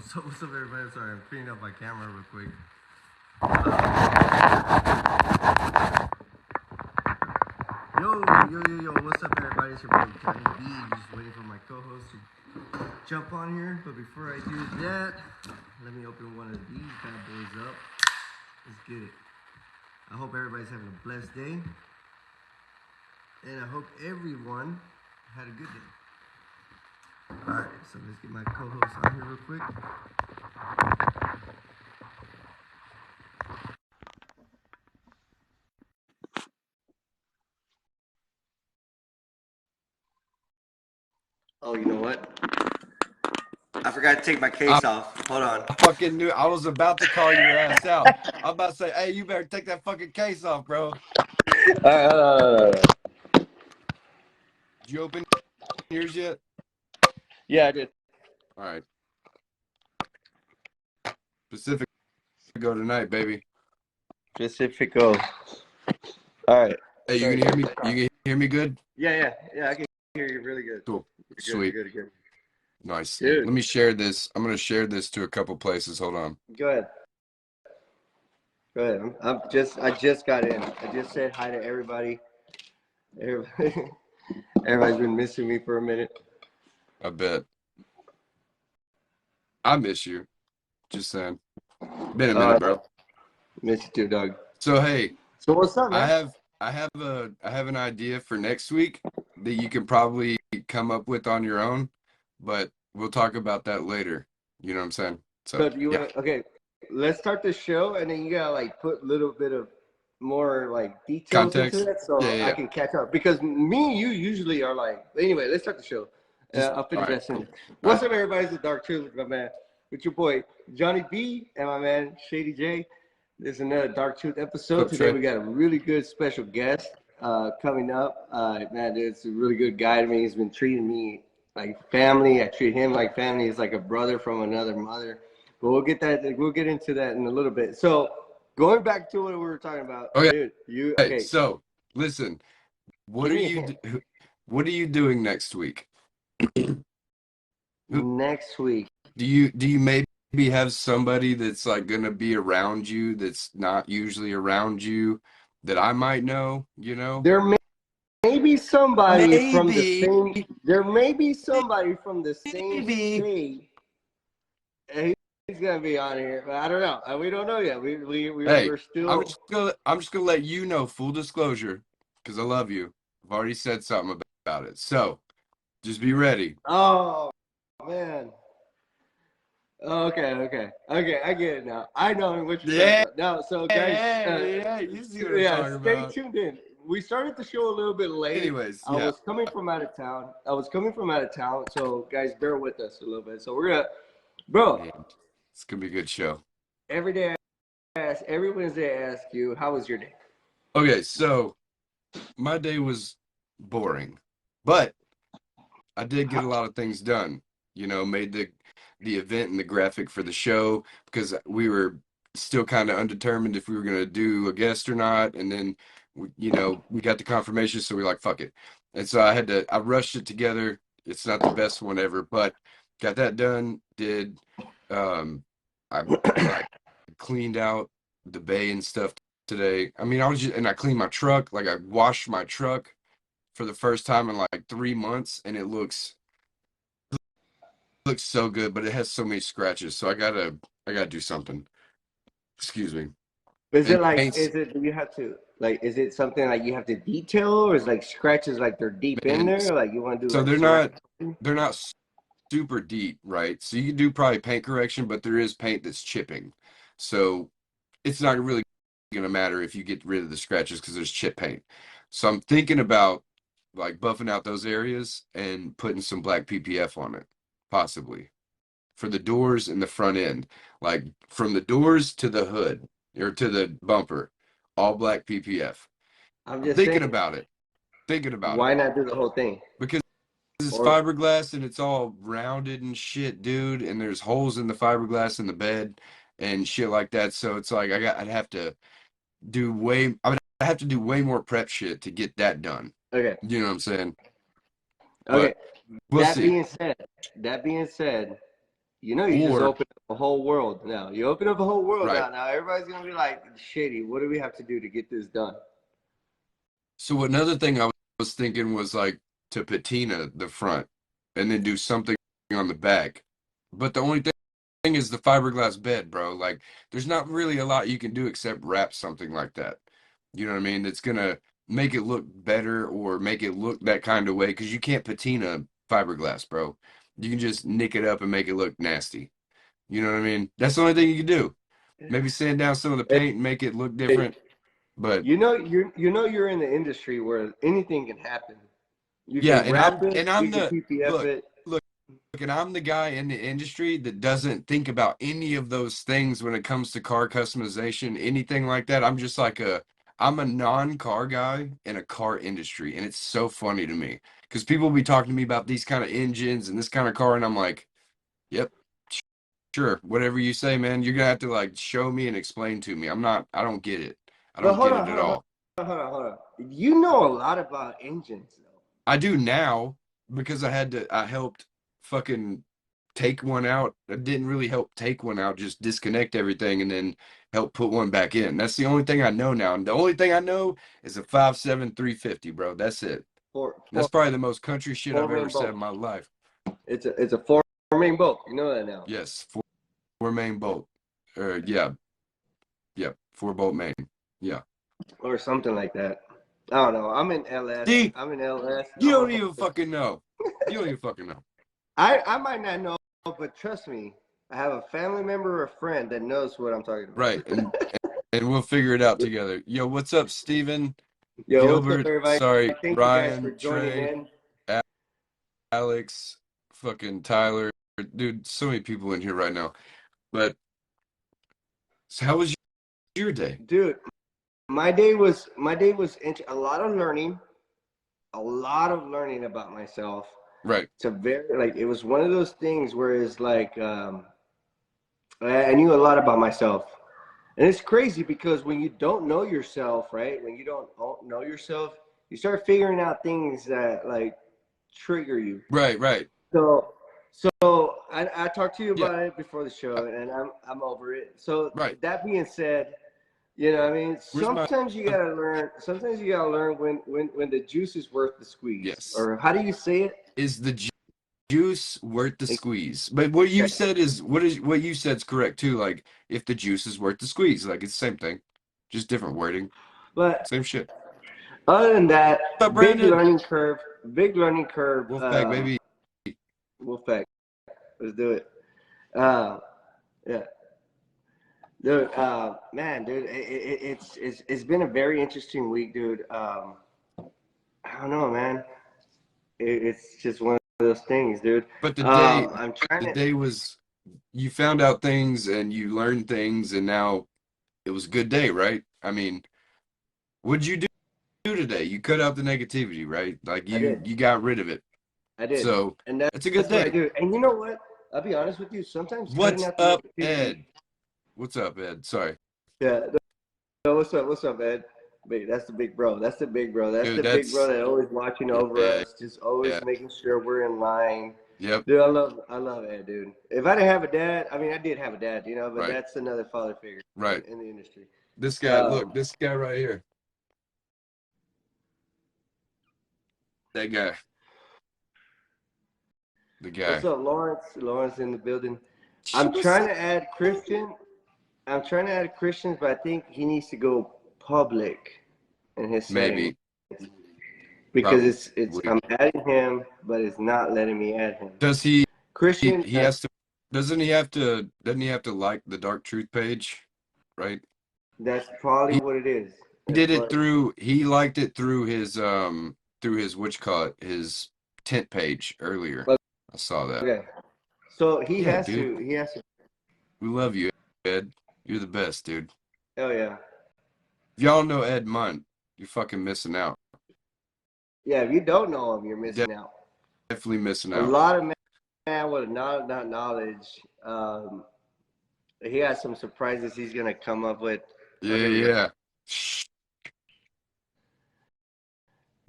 So what's up, everybody? Sorry, I'm cleaning up my camera real quick. Yo, what's up, everybody? It's your boy Johnny B. Just waiting for my co-host to jump on here. But before I do that, let me open one of these bad boys up. Let's get it. I hope everybody's having a blessed day. And I hope everyone had a good day. Alright, so let's get my co-host on here real quick. Oh, you know what? I forgot to take my case off. Hold on. I fucking knew. I was about to call your ass out. I was about to say, hey, you better take that fucking case off, bro. Did you open yours yet? Yeah, I did. All right. Pacific go tonight, baby. Pacifico. All right. Hey, you can hear me? You can hear me good? Yeah. I can hear you really good. Cool. Good, Sweet. Good. Nice. Dude. Let me share this. I'm going to share this to a couple places. Hold on. Go ahead. I just got in. I just said hi to everybody. Everybody's been missing me for a minute. I bet. I miss you. Just saying. Been a minute, bro. Miss you too, Doug. So hey. So what's up, man? I have an idea for next week that you can probably come up with on your own, but we'll talk about that later. You know what I'm saying? So do you want to, okay, let's start the show and then you gotta like put a little bit of more like details into that so I can catch up. Because me and you usually are like, anyway, let's start the show. I'll finish that sentence. What's up, everybody? It's the Dark Truth with my man, with your boy Johnny B and my man Shady J. This is another Dark Truth episode. Today we got a really good special guest coming up. Man, it's a really good guy to me. He's been treating me like family. I treat him like family. He's like a brother from another mother. But we'll get into that in a little bit. So going back to what we were talking about, dude, okay. So listen, what are you doing next week? Next week. Do you maybe have somebody that's like gonna be around you that's not usually around you that I might know, you know? There may be somebody from the same. There may be somebody from the same state. He's gonna be on here, but I don't know. We don't know yet. We're still. I'm just gonna let you know, full disclosure, because I love you. I've already said something about it, so just be ready. Oh man. Okay. I get it now. I know what you're talking about. Now, so guys, you see what I'm talking about. Stay tuned in. We started the show a little bit late. Anyways, I was coming from out of town. So guys, bear with us a little bit. So we're gonna, bro. It's gonna be a good show. Every Wednesday I ask you, how was your day? Okay, so my day was boring, but I did get a lot of things done. You know, made the event and the graphic for the show because we were still kind of undetermined if we were going to do a guest or not. And then, we got the confirmation. So we're like, fuck it. And so I rushed it together. It's not the best one ever, but got that done. I cleaned out the bay and stuff today. I mean, I cleaned my truck. Like I washed my truck for the first time in like 3 months and it looks so good, but it has so many scratches, so I gotta do something. Excuse me. Is it something like you have to detail, or is like scratches like they're deep in there, like you want to do? So they're not super deep, right? So you can do probably paint correction, but there is paint that's chipping, so it's not really gonna matter if you get rid of the scratches because there's chip paint. So I'm thinking about like buffing out those areas and putting some black PPF on it. Possibly for the doors and the front end, like from the doors to the hood or to the bumper, all black PPF. I'm just thinking about it. Why not do the whole thing? Because it's fiberglass and it's all rounded and shit, dude. And there's holes in the fiberglass in the bed and shit like that. So it's like I have to do way more prep shit to get that done. Okay. You know what I'm saying? Okay. That being said, You know, you just Or open up a whole world now. You open up a whole world right. now. Now everybody's gonna be like, "Shady, what do we have to do to get this done?" So another thing I was thinking was like to patina the front and then do something on the back. But the only thing is the fiberglass bed, bro. Like there's not really a lot you can do except wrap something like that. You know what I mean? That's gonna make it look better or make it look that kind of way because you can't patina fiberglass, bro. You can just nick it up and make it look nasty. You know what I mean? That's the only thing you can do. Maybe sand down some of the paint and make it look different. But you're in the industry where anything can happen. You yeah, can wrap it, you I'm can the PPF look, it. look, and I'm the guy in the industry that doesn't think about any of those things when it comes to car customization, anything like that. I'm a non-car guy in a car industry, and it's so funny to me because people be talking to me about these kind of engines and this kind of car, and I'm like, yep, sure, whatever you say, man. You're gonna have to like show me and explain to me. I don't get it. I But don't hold get on, it at hold on, hold all. on, hold on, hold on. You know a lot about engines, though. I do now because I helped fucking take one out. I didn't really help take one out, just disconnect everything and then help put one back in. That's the only thing I know now. And the only thing I know is a 5.7 350, bro. That's it. Four, That's four, probably the most country shit four I've ever main said in bolts. my life. It's a four main bolt. You know that now. Yes, four main bolt. Yeah, yeah, 4 bolt main. Yeah. Or something like that. I don't know. I'm in LS. See, I'm in LS. you don't even fucking know. You don't even fucking know. I might not know, but trust me, I have a family member or a friend that knows what I'm talking about. Right, and we'll figure it out together. Yo, what's up, Steven? Yo, what's up, Gilbert, everybody? sorry, Thank you guys for Ryan, joining Trey, in. Alex, fucking Tyler. Dude, so many people in here right now. But so how was your day? Dude, my day was a lot of learning, about myself. Right. It's a very like it was one of those things where it's like I knew a lot about myself. And it's crazy because when you don't know yourself, right? When you don't know yourself, you start figuring out things that like trigger you. Right, right. So, I talked to you Yeah, about it before the show, and I'm over it. So right. that being said, you know, what I mean, Where's my sometimes you gotta learn. Sometimes you gotta learn when the juice is worth the squeeze, yes. or how do you say it? Is the juice worth the squeeze? But what you said is what you said's correct too. Like if the juice is worth the squeeze, like it's the same thing. Just different wording. But Same shit. other than that, What's up, big Brandon? learning curve. Big learning curve. Wolfpack, baby. Wolfpack. Let's do it. Uh, yeah. Dude, man, dude, it's been a very interesting week, dude. I don't know, man. It's just one of those things, dude. But I'm trying the to. day was you found out things and you learned things and now it was a good day, right? I mean, what'd you do today? You cut out the negativity, right? Like I did. you got rid of it. I did, So and it's a good that's what I day. do. And you know what? I'll be honest with you. Sometimes cutting What's out the up, negativity. Ed? What's up, Ed? Sorry. Yeah. No, what's up? What's up, Ed? That's the big bro. That's the big bro. That's Dude, the big bro that's that always watching over yeah, us, just always yeah. making sure we're in line. Yep, Dude, I love Ed, dude. If I didn't have a dad, I mean, I did have a dad, you know, but right, that's another father figure right. in the industry. This guy, look, Um, this guy right here. That guy. The what's guy. up, Lawrence? Lawrence in the building. I'm What's trying up? to add Christian. I'm trying to add Christians, but I think he needs to go public in his settings Maybe, because it's probably. I'm adding him, but it's not letting me add him. Does Christian, he has to doesn't he have to like the Dark Truth page, right? that's probably He what it is. That's did it probably, through he liked it through his what you call it, his tent page earlier. I saw that. okay. So he Yeah, has dude. to. He has to. We love you, Ed. You're the best, dude. Oh yeah. If y'all know Ed Munt, you're fucking missing out. Yeah. If you don't know him, you're missing out. Definitely missing A out. lot of man with not knowledge. He has some surprises he's gonna come up with. Oh, Yeah, here we go. yeah.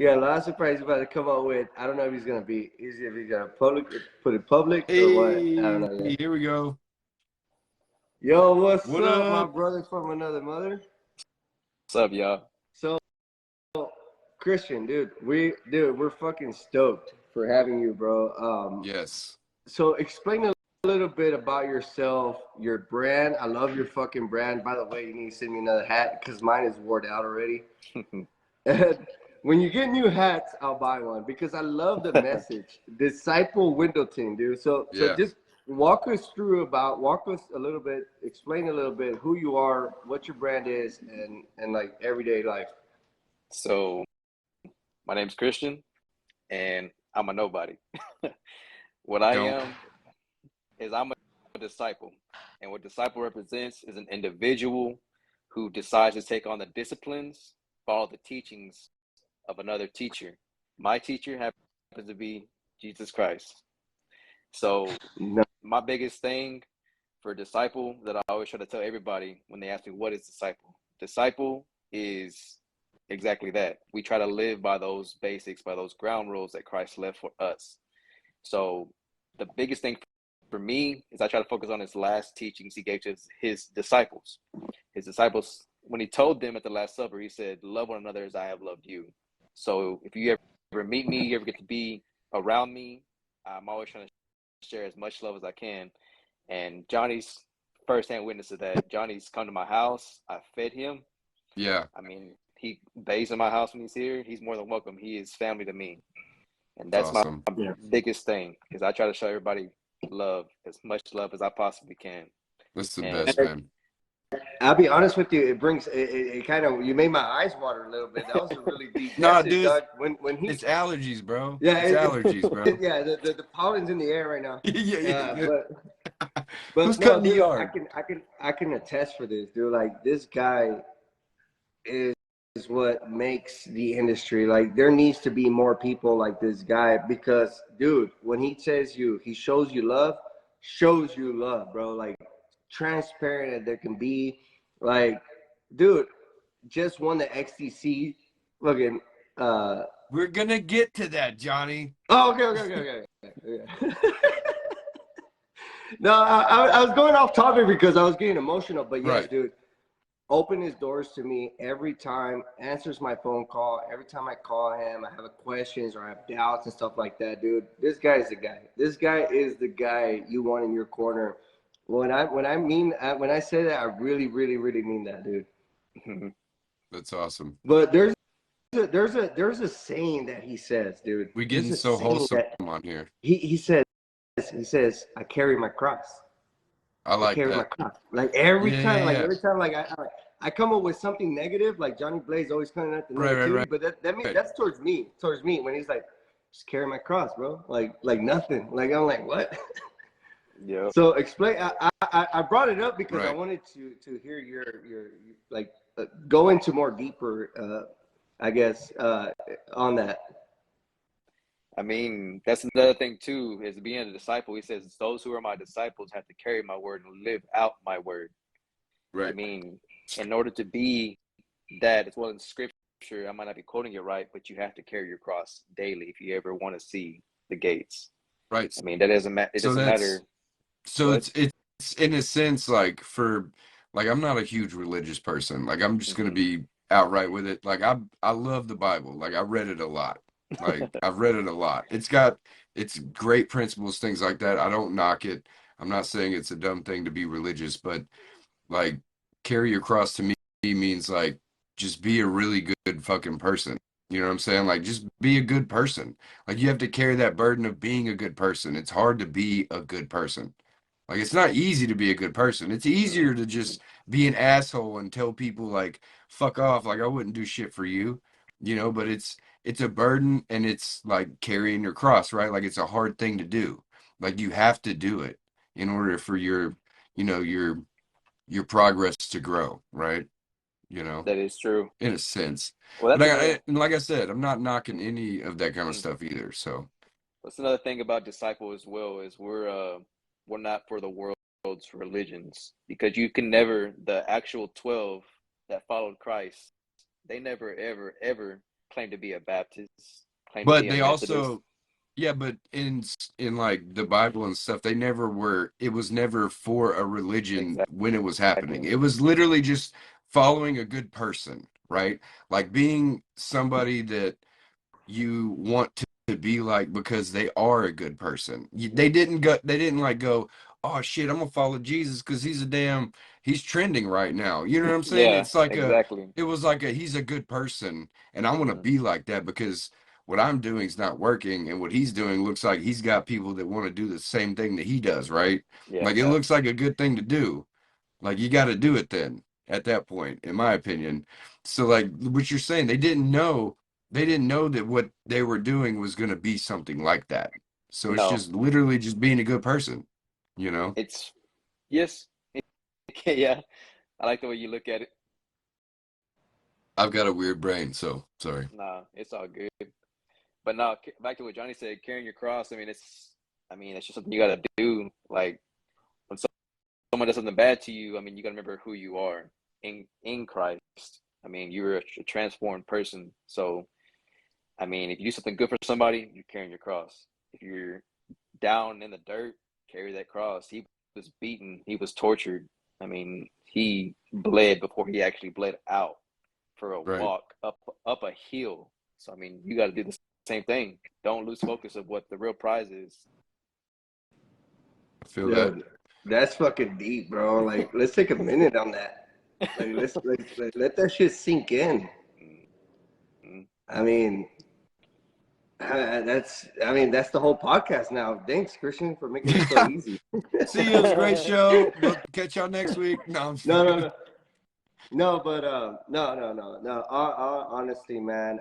Yeah, last surprise he's about to come out with. I don't know if he's gonna be. If he's gonna put it public or what. I don't Hey, know yet. here we go. Yo, what's What up, my up? brother from another mother? What's up, y'all? So, Christian, dude, we're fucking stoked for having you, bro. Yes. So explain a little bit about yourself, your brand. I love your fucking brand. By the way, you need to send me another hat because mine is worn out already. And when you get new hats, I'll buy one because I love the message. Disciple Windleton, dude. So Yeah. just walk us a little bit, explain a little bit who you are, what your brand is, and like everyday life. So, my name's Christian, and I'm a nobody. What I Don't. am is I'm a disciple, and what disciple represents is an individual who decides to take on the disciplines, follow the teachings of another teacher. My teacher happens to be Jesus Christ. So, No. my biggest thing for disciple that I always try to tell everybody when they ask me, what is disciple? Disciple is exactly that. We try to live by those basics, by those ground rules that Christ left for us. So the biggest thing for me is I try to focus on his last teachings he gave to his disciples. His disciples, when he told them at the Last Supper, he said, love one another as I have loved you. So if you ever meet me, you ever get to be around me, I'm always trying to share as much love as I can. And Johnny's firsthand witness of that. Johnny's come to my house. I fed him. Yeah. I mean, he bathes in my house when he's here. He's more than welcome. He is family to me. And That's that's my awesome. biggest thing, is I try to show everybody love, as much love as I possibly can. That's the And best, man. I'll be honest with you. It kind of, you made my eyes water a little bit. That was a really deep Nah, message, dude, dog. When he, it's allergies, bro. yeah, It's allergies, bro. yeah, the pollen's in the air right now. Yeah. Who's But no, cutting the dude, yard? I can attest for this, dude. Like this guy is what makes the industry. Like there needs to be more people like this guy because, dude, when he says he shows you love, bro. Like transparent as there can be. Like, dude, just won the XTC. Looking, We're gonna get to that, Johnny. oh, okay. Yeah. No, I was going off topic because I was getting emotional. But yes, Right. dude, open his doors to me every time, answers my phone call. Every time I call him, I have questions or I have doubts and stuff like that, dude. This guy is the guy. This guy is the guy you want in your corner. When I say that, I really, really, really mean that, dude. That's awesome. But there's a saying that he says, dude. We There's getting a so saying wholesome that on here. he says, I carry my cross. I I like carry my that. cross. Like every time, Yeah. like I come up with something negative, like Johnny Blaze always coming at the negativity, Right. but that's towards me when he's like, just carry my cross, bro. Like nothing. Like I'm like, what? yeah. So explain. I brought it up because I Right. wanted to hear your like go into more deeper, I guess, on that. I mean, that's another thing too, is being a disciple. He says, those who are my disciples have to carry my word and live out my word. I Right. mean, in order to be that, as well in scripture, I might not be quoting it right, but you have to carry your cross daily if you ever want to see the gates. Right. I mean, that doesn't matter. It So doesn't matter. it's in a sense like I'm not a huge religious person. Like I'm just gonna be outright with it. Like I love the Bible. Like I read it a lot. Like I've read it a lot. It's great principles, things like that. I don't knock it. I'm not saying it's a dumb thing to be religious, but like carry your cross to me means like just be a really good fucking person. You know what I'm saying? Like just be a good person. Like you have to carry that burden of being a good person. It's hard to be a good person. Like it's not easy to be a good person. It's easier to just be an asshole and tell people like fuck off, like I wouldn't do shit for you, but it's a burden and it's like carrying your cross, right? Like it's a hard thing to do. Like you have to do it in order for you know, your progress to grow, right? That is true. In a sense. Well, But and like I said, I'm not knocking any of that kind of stuff either. So that's another thing about disciple as well, is we're not for the world's religions, because you can never, the actual 12 that followed Christ, they never ever claim to be a Baptist, claim to But be a they Methodist. also, yeah, but in like the Bible and stuff, they never were. It was never for a religion when it was happening. Exactly. It was literally just following a good person, right? Like being somebody that you want to be like because they are a good person. They didn't like go, oh shit, I'm gonna follow Jesus because he's trending right now. You know what I'm saying? Yeah, It's like exactly. it was like he's a good person and I want to be like that because what I'm doing is not working and what he's doing looks like he's got people that want to do the same thing that he does, right? Yeah. Like it looks like a good thing to do. Like you got to do it then at that point, in my opinion. So like what you're saying, they didn't know that what they were doing was going to be something like that. So it's No, just literally just being a good person, you know? it's yes. Yeah, I like the way you look at it. I've got a weird brain, so sorry. Nah, it's all good. But now, back to what Johnny said, carrying your cross. I mean, it's just something you gotta do. Like when someone does something bad to you, I mean, you gotta remember who you are in Christ. I mean, you're a transformed person. So, I mean, if you do something good for somebody, you're carrying your cross. If you're down in the dirt, carry that cross. He was beaten. He was tortured. I mean, he bled before he actually bled out for a Right. walk up a hill. So I mean, you got to do the same thing. Don't lose focus of what the real prize is. I feel that. That's fucking deep, bro. Like, let's take a minute on that. Like, let that shit sink in. Mm-hmm. I mean, that's the whole podcast now. Thanks, Christian, for making it so easy. See you. It was a great show. We'll catch y'all next week. No, I'm just no. No, but no. All honesty, man.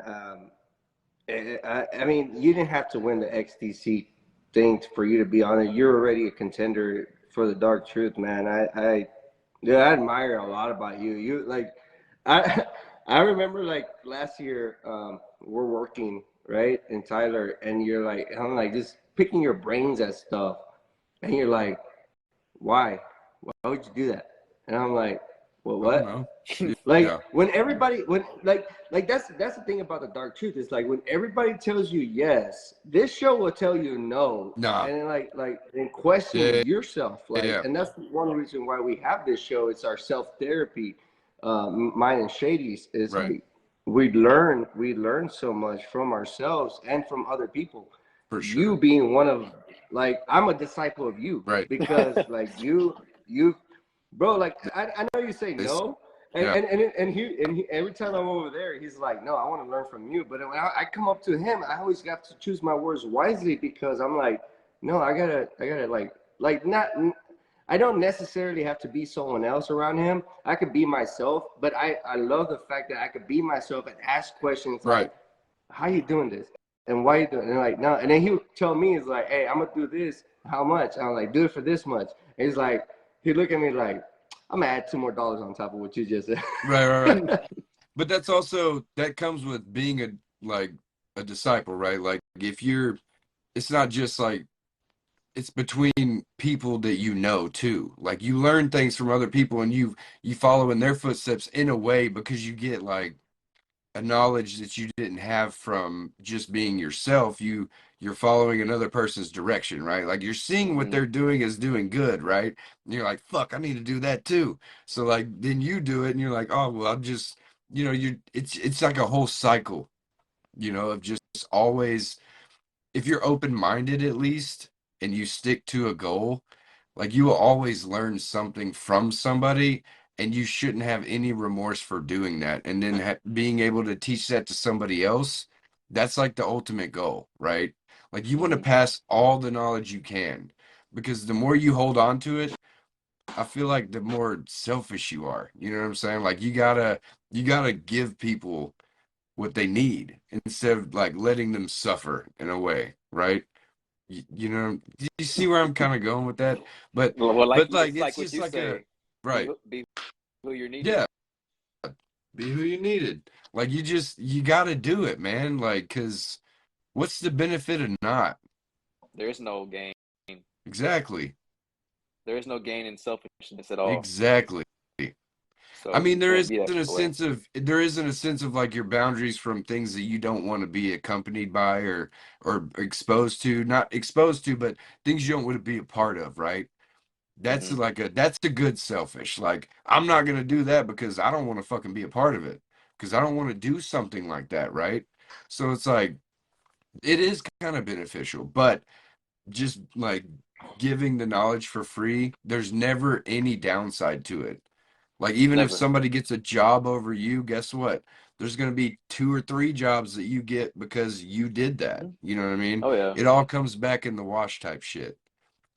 I mean, you didn't have to win the XDC thing for you to be on it. You're already a contender for the dark truth, man. I admire a lot about you. You like, I I remember like last year, we're working right in Tyler, and I'm like just picking your brains at stuff, and you're like, why? Why would you do that? And I'm like, well, I don't what? know. Like Yeah. when everybody when like that's the thing about the dark truth is like when everybody tells you yes, this show will tell you no, Nah. and then and question yourself, Yeah. and that's one reason why we have this show. It's our self therapy. Mine and Shady's is Right. like we learn so much from ourselves and from other people. For sure. You being one of like I'm a disciple of you, Right. because like you bro, like I know you say no, and he every time I'm over there, he's like, no, I want to learn from you. But when I come up to him, I always got to choose my words wisely, because I'm like, no, I gotta like not. I don't necessarily have to be someone else around him. I could be myself, but I love the fact that I could be myself and ask questions like, how you doing this? And why you doing it? And like, no. And then he would tell me, he's like, hey, I'm gonna do this. How much? I'm like, do it for this much. And he's like, he look at me like, I'm gonna add $2 more on top of what you just said. Right. But that comes with being a disciple, right? Like if it's not just like it's between people that you know too. Like you learn things from other people and you follow in their footsteps in a way because you get like a knowledge that you didn't have from just being yourself. You're following another person's direction, right? Like you're seeing what they're doing is doing good, right? And you're like, fuck, I need to do that too. So like then you do it and you're like, oh well, I'm just it's like a whole cycle, of just always, if you're open-minded at least and you stick to a goal, like you will always learn something from somebody and you shouldn't have any remorse for doing that. And then being able to teach that to somebody else, that's like the ultimate goal, right? Like you want to pass all the knowledge you can, because the more you hold on to it, I feel like the more selfish you are. You know what I'm saying? Like you gotta give people what they need instead of like letting them suffer in a way, right? Do you see where I'm kind of going with that? But Well, like it's it's like what just you like a say. right. Be who you're needed. Yeah, be who you needed. Like you got to do it, man. Like cuz what's the benefit of not? There is no gain. Exactly. There is no gain in selfishness at all. Exactly. So I mean, you there can't be isn't that a way. sense of like your boundaries from things that you don't want to be accompanied by or exposed to, not exposed to, but things you don't want to be a part of, right? That's Hmm. like that's a good selfish. Like, I'm not gonna do that because I don't want to fucking be a part of it. Because I don't want to do something like that, right? So it's like it is kind of beneficial, but just like giving the knowledge for free, there's never any downside to it. Like, even if Never. somebody gets a job over you, guess what? There's going to be 2 or 3 jobs that you get because you did that. Hmm. You know what I mean? Oh yeah. It all comes back in the wash type shit.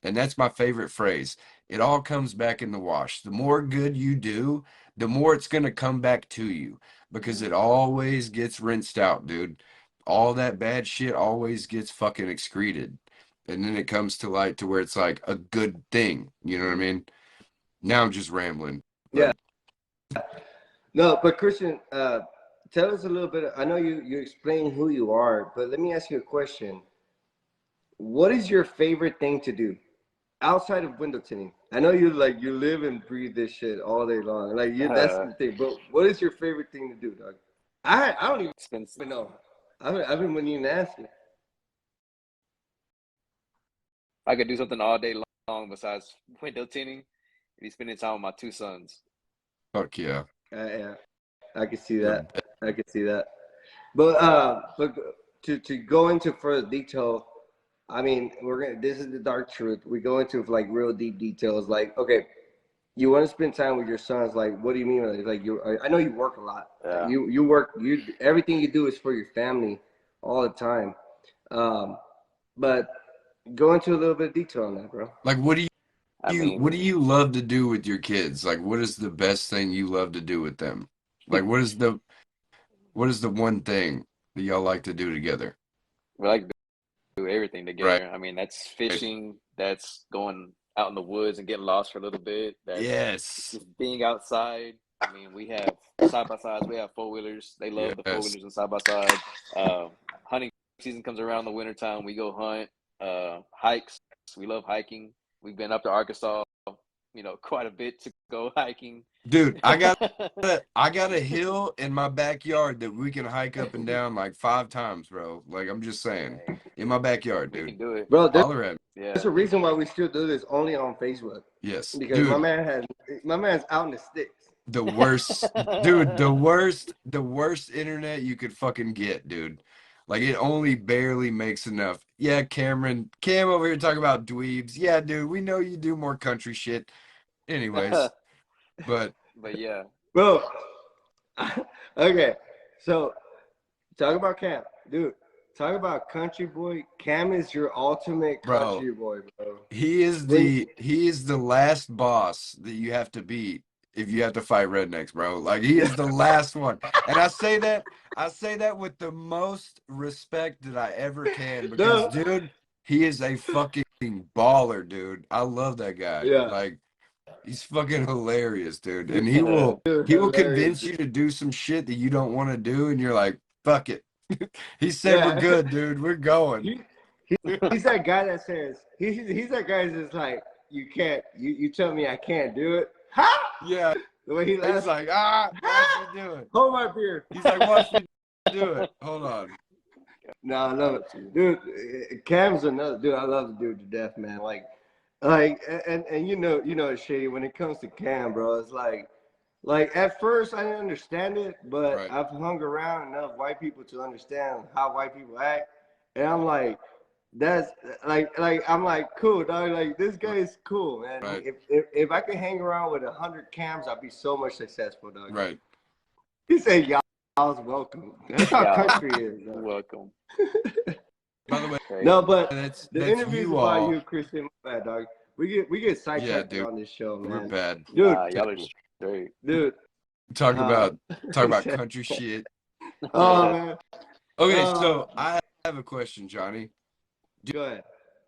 And that's my favorite phrase. It all comes back in the wash. The more good you do, the more it's going to come back to you because it always gets rinsed out, dude. All that bad shit always gets fucking excreted. And then it comes to light to where it's like a good thing. You know what I mean? Now I'm just rambling, Yeah. but No, but Christian, tell us a little bit. I know you explain who you are, but let me ask you a question. What is your favorite thing to do outside of window tinting? I know you live and breathe this shit all day long. Like you, that's the thing. But what is your favorite thing to do, dog? I don't even know. I've been waiting even ask you. I could do something all day long besides window tinting and be spending time with my 2 sons. fuck yeah. Yeah, I can see They're that. I can see that. But to go into further detail, I mean, we're gonna. This is the dark truth. We go into like real deep details. Like, okay, you want to spend time with your sons. Like, what do you mean? Like you, I know you work a lot. Yeah. You work. Everything you do is for your family all the time. But go into a little bit of detail on that, bro. Like, I what do mean, you love to do with your kids? Like, what is the best thing you love to do with them? Like, what is the one thing that y'all like to do together? we like to do everything Right. together. I mean, that's fishing, that's going out in the woods and getting lost for a little bit, that's Yes. just being outside. I mean, we have side by sides, we have four wheelers. They love the four Yes. wheelers and side by side. Hunting season comes around the wintertime, we go hunt. Hikes, we love hiking. We've been up to Arkansas, quite a bit to go hiking. Dude, I got a hill in my backyard that we can hike up and down like 5 times, bro. Like, I'm just saying. Hey, In my backyard, we dude. can do it. Bro, Holler at me. there's Yeah. a reason why we still do this only on Facebook Yes. because Dude, my man's out in the sticks. the worst, the worst internet you could fucking get, dude. Like, it only barely makes enough. Yeah, Cam over here talking about dweebs. Yeah, dude, we know you do more country shit. Anyways, but But yeah, Bro, okay. So talk about Cam. Dude, talk about country boy. Cam is your ultimate bro, country boy, bro. he is When the last boss that you have to beat if you have to fight rednecks, bro. Like, he is the last one. And I say that with the most respect that I ever can because, no, dude, he is a fucking baller, dude. I love that guy. yeah, Like, he's fucking hilarious, dude. And dude, he will hilarious. convince you to do some shit that you don't want to do, and you're like, fuck it. He said we're Yeah, good, dude. We're going. he's that guy that says he's that guy that's just like you can't you tell me I can't do it. Ha! Yeah. The way he He's laughs. like, watch me do it. Hold my beer. He's like, watch me do it. Hold on. No, I love it, dude. Cam's another dude. I love the dude to death, man. And it's shady when it comes to Cam, bro. It's like at first I didn't understand it, but Right. I've hung around enough white people to understand how white people act, and I'm like, that's I'm like, cool, dog. Like this guy is cool, man. Right. If I could hang around with 100 Cams, I'd be so much successful, dog. Right. He said, "Y'all's welcome." That's how yeah, country is. Dog. welcome. By the way, Crazy. No, but that's the interviews you about all. you, Christian. My bad, dog. We get Yeah, sidetracked dude. on this show, We're man. bad. Dude, Nah, y'all are straight. dude. Talk about he said- country shit. Oh man. Okay, so I have a question, Johnny. Go ahead.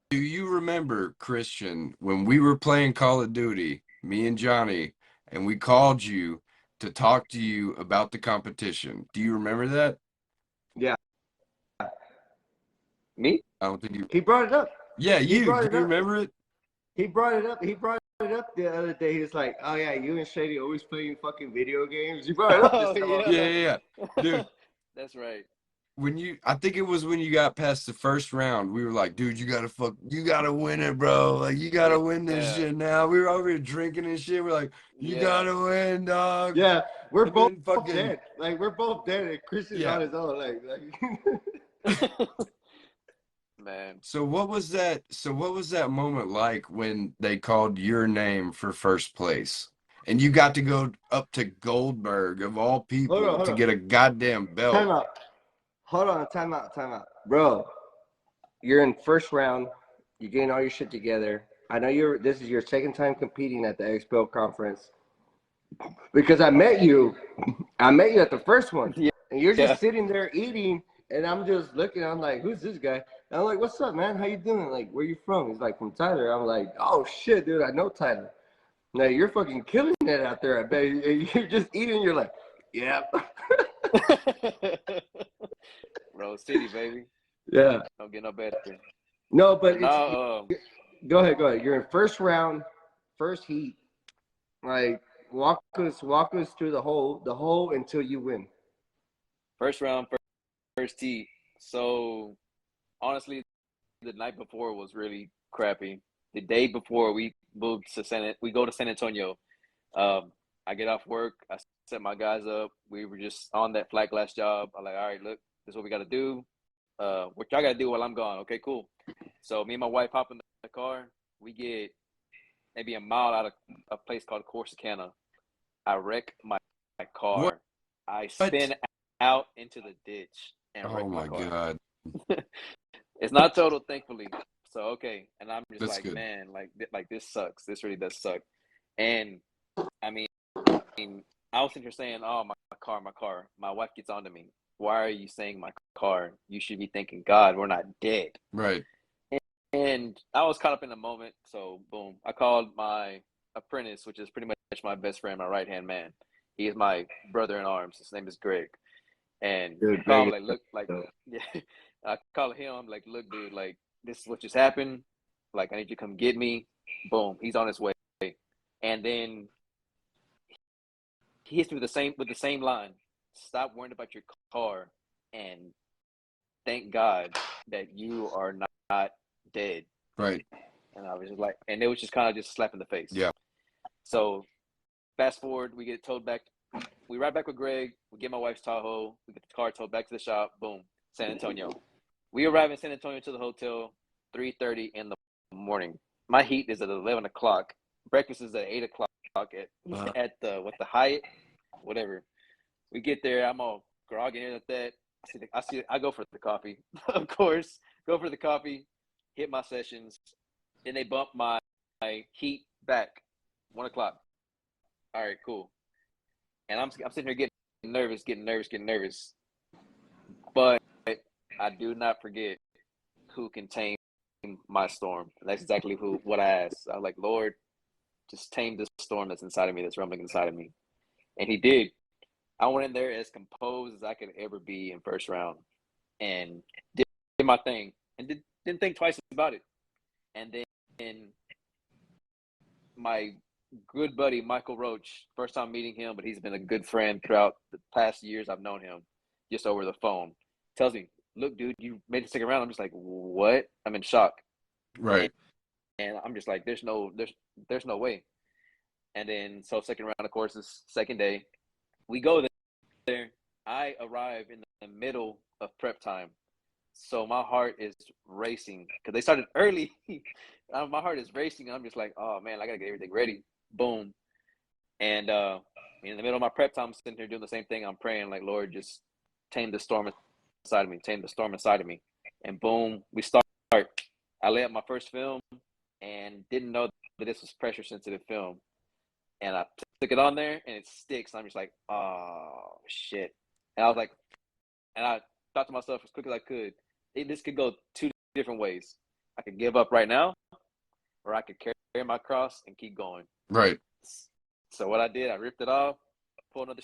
Do you remember, Christian, when we were playing Call of Duty, me and Johnny, and we called you to talk to you about the competition? Do you remember that? Yeah. Me? I don't think you. He brought it up. Yeah, He you. brought Do it you up. remember it? He brought it up. He brought it up the other day. He's like, "Oh yeah, you and Shady always playing fucking video games." You brought it up this time. Yeah, dude. That's right. I think it was when you got past the first round, we were like, dude, you gotta win it, bro. Like, you gotta win this shit now. We were over here drinking and shit. We're like, you gotta win, dog. Yeah, we're both dead. Like, we're both dead, and Christian's on his own. Like. Man. So what was that moment like when they called your name for first place? And you got to go up to Goldberg, of all people, to get a goddamn belt. Time out. Hold on, time out. Bro, you're in first round. You're getting all your shit together. I know this is your second time competing at the XPEL conference. Because I met you at the first one. Yeah. And you're just sitting there eating, and I'm just looking. I'm like, who's this guy? And I'm like, what's up, man? How you doing? Like, where you from? He's like, from Tyler. I'm like, oh, shit, dude, I know Tyler. Now, you're fucking killing it out there, I bet. You're just eating. You're like, yep. Rose City, baby. Yeah. Don't get no better. No, but go ahead. You're in first round, first heat. Like, walk us through the whole until you win. First round, first heat. So, honestly, the night before was really crappy. The day before we go to San Antonio. I get off work. I set my guys up. We were just on that flat glass job. I'm like, all right, look, this is what we got to do. What y'all got to do while I'm gone. Okay, cool. So me and my wife hop in the car. We get maybe a mile out of a place called Corsicana. I wreck my car. What? I spin out into the ditch and wreck my car. God. It's not total, thankfully. So, okay. And I'm just That's like, good. man, like this sucks. This really does suck. And I mean, I was sitting here saying, oh, my car. My wife gets on to me. Why are you saying my car? You should be thanking God we're not dead. Right. And I was caught up in the moment. So, boom. I called my apprentice, which is pretty much my best friend, my right-hand man. He is my brother in arms. His name is Greg. And I call him, I call him. I'm like, look, dude, like, this is what just happened. Like, I need you to come get me. Boom. He's on his way. And then he hits me with the same line. Stop worrying about your car and thank God that you are not dead. Right. And I was just like, and it was just kind of just slap in the face. Yeah. So fast forward, we get towed back. We ride back with Greg. We get my wife's Tahoe. We get the car towed back to the shop. Boom. San Antonio. We arrive in San Antonio to the hotel 3:30 in the morning. My heat is at 11 o'clock. Breakfast is at 8 o'clock at the Hyatt, whatever. We get there. I'm all groggy at that. I go for the coffee, of course. Go for the coffee. Hit my sessions. Then they bump my heat back 1 o'clock. All right, cool. And I'm sitting here getting nervous. But I do not forget who can tame my storm. And that's exactly what I asked. I was like, Lord, just tame this storm that's inside of me, that's rumbling inside of me. And he did. I went in there as composed as I could ever be in first round and did my thing and didn't think twice about it. And then my good buddy, Michael Roach, first time meeting him, but he's been a good friend throughout the past years I've known him, just over the phone, tells me, look, dude, you made the second round. I'm just like, what? I'm in shock. Right. And I'm just like, there's no way. And then, so second round, of course, is second day. We go there. I arrive in the middle of prep time. So my heart is racing because they started early. My heart is racing. I'm just like, oh, man, I got to get everything ready. Boom. And in the middle of my prep time, I'm sitting here doing the same thing. I'm praying like, Lord, just tame the storm inside of me. Tame the storm inside of me. And boom, we start. I lay up my first film and didn't know that this was pressure-sensitive film. And I took it on there, and it sticks. And I'm just like, oh, shit. And I was like, and I thought to myself as quick as I could, this could go two different ways. I could give up right now, or I could carry my cross and keep going. Right. So what I did, I ripped it off, pulled another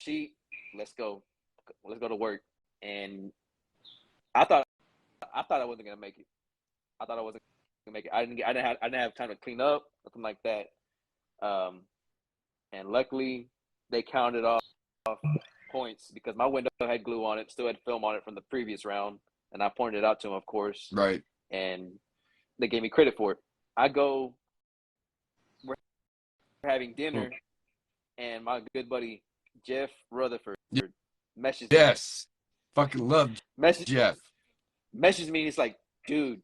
sheet. Let's go. Let's go to work. And I thought I wasn't gonna make it. I thought I wasn't make it. I didn't have time to clean up, nothing like that. And luckily they counted off points because my window had glue on it, still had film on it from the previous round, and I pointed it out to them, of course. Right. And they gave me credit for it. We're having dinner, and my good buddy Jeff Rutherford messages me. Yes. Fucking love Jeff. Messages me, and he's like, dude,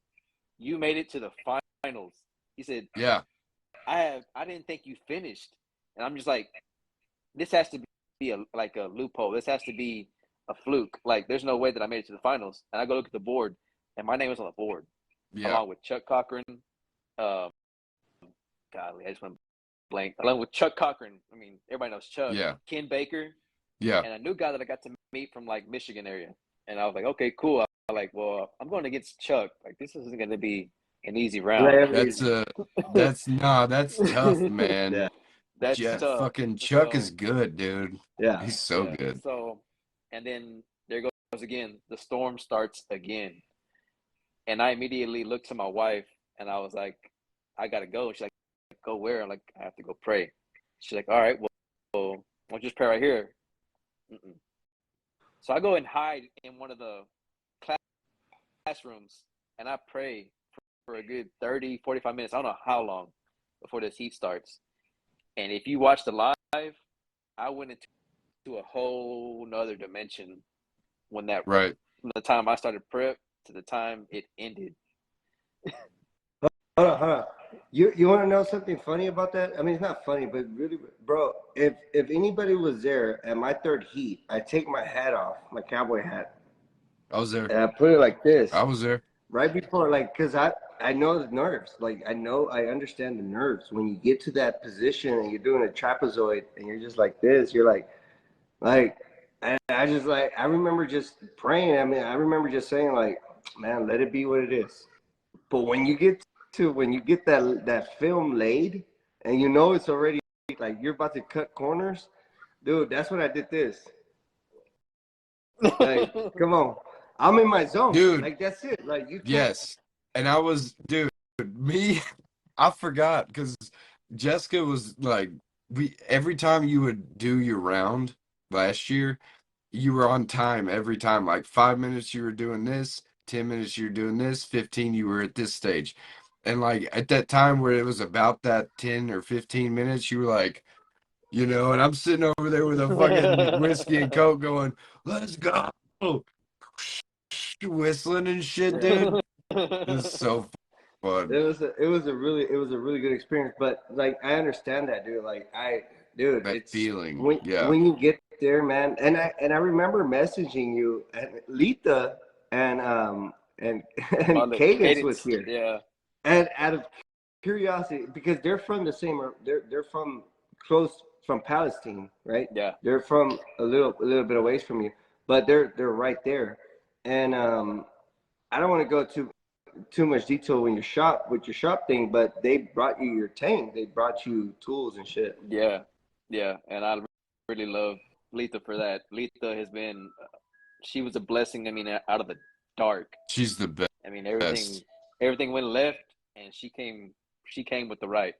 you made it to the finals. He said, yeah, I didn't think you finished. And I'm just like, this has to be a loophole. This has to be a fluke. Like, there's no way that I made it to the finals. And I go look at the board, and my name was on the board. Yeah. Along with Chuck Cochran. Golly, I just went blank. Along with Chuck Cochran. I mean, everybody knows Chuck. Yeah. Ken Baker. Yeah. And a new guy that I got to meet from, like, Michigan area. And I was like, okay, cool. I'm like, well, I'm going against Chuck. Like, this isn't going to be an easy round. That's tough, man. Yeah. That's Jeff, tough. fucking Chuck is good, dude. Yeah. He's so good. So, and then there goes again. The storm starts again. And I immediately looked to my wife, and I was like, I got to go. She's like, go where? I'm like, I have to go pray. She's like, all right, well I'll just pray right here. Mm-mm. So I go and hide in one of the classrooms, and I pray for a good 30, 45 minutes. I don't know how long before this heat starts. And if you watch the live, I went into a whole nother dimension when that right from the time I started prep to the time it ended. Hold on. You want to know something funny about that? I mean, it's not funny, but really, bro, if anybody was there at my third heat, I take my hat off, my cowboy hat. I was there. And I put it like this. I was there. Right before, like, because I know the nerves. Like, I understand the nerves. When you get to that position and you're doing a trapezoid and you're just like this, you're like, and I just, like, I remember just praying. I mean, I remember just saying, like, man, let it be what it is. But when you get that film laid and you know it's already, like, you're about to cut corners, dude, that's when I did this. Like, come on. I'm in my zone. Dude. Like, that's it. Like, you can't. Yes. And I was, dude, I forgot because Jessica was like, every time you would do your round last year, you were on time every time. Like 5 minutes you were doing this, 10 minutes you were doing this, 15 you were at this stage. And like at that time where it was about that 10 or 15 minutes, you were like, you know, and I'm sitting over there with a fucking whiskey and Coke going, let's go. Whistling and shit, dude. It was so fun. It was a really good experience. But like, I understand that, dude. Like, that it's feeling. When you get there, man. And I remember messaging you, and Lita and Cadence was here. Yeah. And out of curiosity, because they're from the same, they're from Palestine, right? Yeah. They're from a little bit away from you, but they're right there. And I don't want to go too much detail with your shop thing, but they brought you your tank. They brought you tools and shit. Yeah, and I really love Letha for that. Letha has been, she was a blessing. I mean, out of the dark. She's the best. I mean, everything went left, and she came with the right.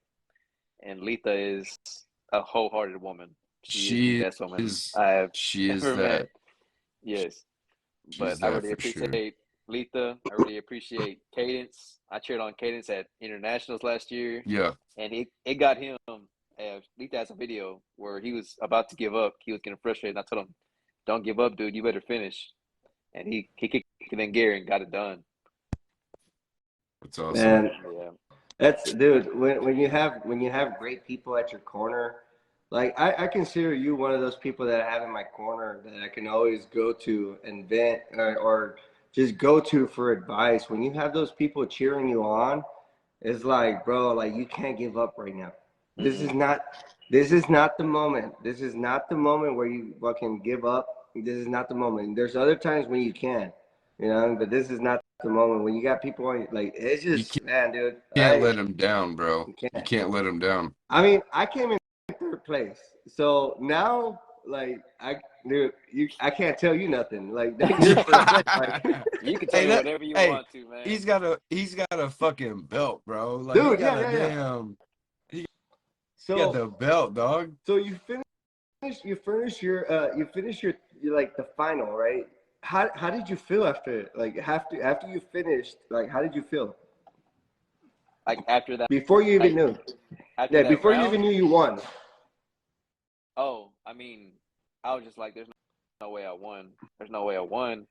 And Letha is a wholehearted woman. She is the best woman I have ever met. Yes. But I really appreciate Letha. I really appreciate Cadence. I cheered on Cadence at internationals last year. Yeah. And it got him. Letha has a video where he was about to give up. He was getting frustrated. And I told him, don't give up, dude. You better finish. And he kicked it in gear and got it done. That's awesome. And yeah. That's, dude, when you have great people at your corner, like I consider you one of those people that I have in my corner that I can always go to and vent or just go to for advice. When you have those people cheering you on, it's like, bro, like, you can't give up right now. Mm-hmm. This is not the moment. This is not the moment where you fucking give up. This is not the moment. There's other times when you can, you know, but this is not the moment when you got people on, like, it's just, man, dude. You can't let them down, bro. You can't let them down. I mean, I came in third place. So now like I can't tell you nothing. Like you're like, you can tell me whatever you want to, man. He's got a fucking belt, bro. Like, dude, he got a damn. He got the belt, dog. So you finish your like the final, right? How did you feel after you finished? Like, how did you feel? Like after that, before you even knew. Yeah, before you even knew you won. Oh, I mean, I was just like, there's no way I won. There's no way I won.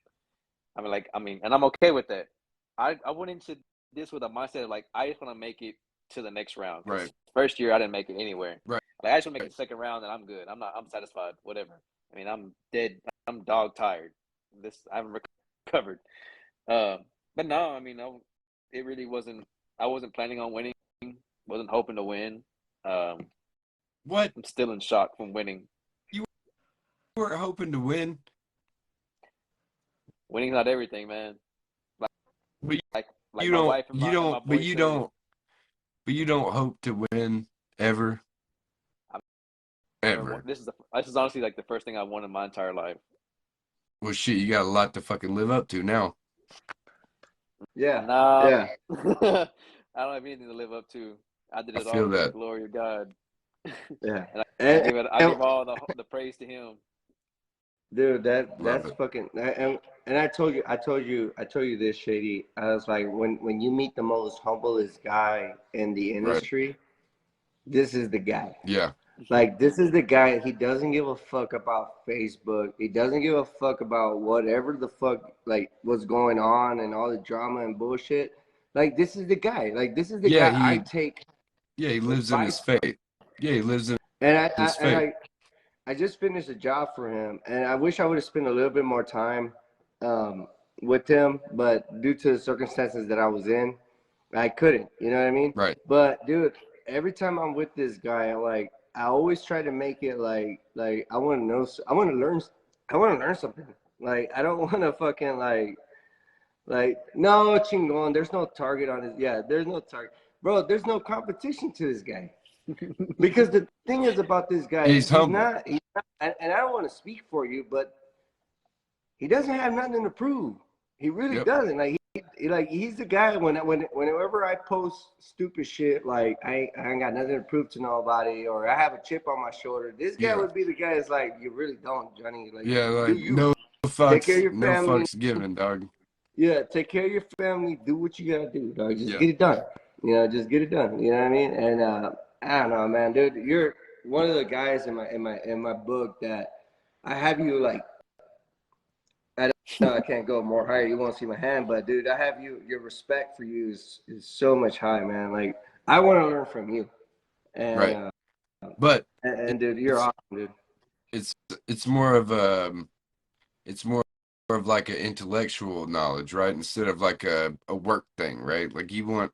And I'm okay with that. I went into this with a mindset of like, I just want to make it to the next round. Right. First year, I didn't make it anywhere. Right. Like, I just want to make it the second round, and I'm good. I'm satisfied. Whatever. I mean, I'm dead. I'm dog tired. I haven't recovered. But no, I mean, it really wasn't. I wasn't planning on winning. Wasn't hoping to win. What? I'm still in shock from winning. You weren't hoping to win? Winning's not everything, man. Like you don't hope to win ever. Ever. This is honestly like the first thing I won in my entire life. Well, shit, you got a lot to fucking live up to now. Yeah. Yeah. I don't have anything to live up to. I did it all for the glory of God. Yeah. and I give all the praise to Him. Dude, that's fucking. And I told you this, Shady. I was like, when you meet the most humblest guy in the industry, this is the guy. Yeah. Like, this is the guy. He doesn't give a fuck about Facebook. He doesn't give a fuck about whatever the fuck, like, what's going on and all the drama and bullshit. Like, this is the guy. Like, this is the guy I take. Yeah, he lives in his faith. Yeah, he lives in his faith. I just finished a job for him, and I wish I would have spent a little bit more time with him, but due to the circumstances that I was in, I couldn't. You know what I mean? Right. But, dude, every time I'm with this guy, I always try to make it like I want to learn something. Like, I don't want to fucking like no, chingon, there's no target on his. Yeah, there's no target, bro. There's no competition to this guy. Because the thing is about this guy, he's humble. And I don't want to speak for you, but he doesn't have nothing to prove. He really doesn't. Like, he's the guy whenever I post stupid shit, like I ain't got nothing to prove to nobody, or I have a chip on my shoulder. This guy would be the guy that's like, you really don't, Johnny. Like, no fucks given, dog. Yeah, take care of your family. Do what you gotta do, dog. Just get it done. You know, just get it done. You know what I mean? And I don't know, man, dude. You're one of the guys in my book that I have you like. I can't go more higher. You won't see my hand, but dude, I have you. Your respect for you is so much high, man. Like, I want to learn from you. And, but dude, you're awesome, dude. It's more of like an intellectual knowledge, right? Instead of like a work thing, right? Like, you want